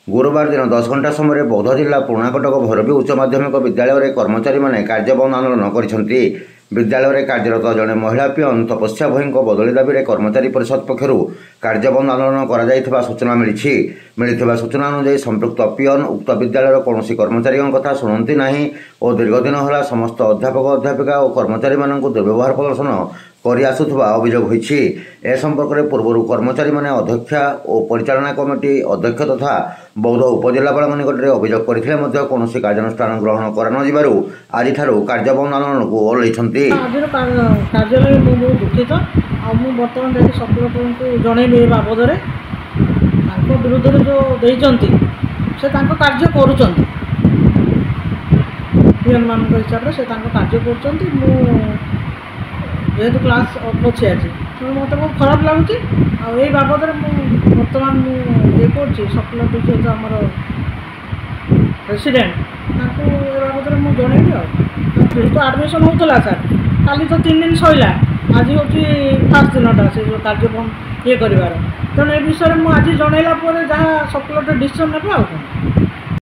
गुरुवार दिन 10 घंटा समय बौद्ध जिला पुराकटक भैरवी उच्च माध्यमिक विद्यालय कर्मचारी मैंने कार्यबंद आंदोलन कर विद्यालय कार्यरत जड़े महिला पियन तपस्या भई बदली दाबी में कर्मचारी परिषद पक्षर कार्यबंद आंदोलन कर सूचना मिली सूचना अनुसार संपृक्त पियन उक्त विद्यालय कौन कर्मचारी कथा शुणती ना और दीर्घदिन है समस्त अध्यापक अध्यापिका और कर्मचारी मानक दुर्व्यवहार प्रदर्शन करआसुवा अभियोग होती। ए संपर्क में पूर्व कर्मचारी माने अध्यक्षा और परिचालना कमिटी अध्यक्ष तथा बौद्ध उपजिलापाल निकट में अभियोग करते कौन कार्यानुष्ठान ग्रहण कर आज कार्यबंद आंदोलन को ओह्लैछन्ति। कार्यालय बहुत दुखित बर्तमान जाकि सकुलर को जनइली बाबद विरुद्ध जो देते से कार्य कर पियन मान हिसाब से कार्य कर जेहेतु क्लास अफ अच्छे आज मत बहुत खराब लगुच बाबद बर्तमान ये कर सकुलर टीचर जो आम प्रेसिडेंट बाबद मुझे जनइली जेहतु आडमिशन होता सर काली तो 3 दिन सैला आज हूँ फास्ट दिनटा से जो कार्य बंद ये कर तेणु ए विषय मुझे आज जनइला जहाँ सकुलर डिसीजन ने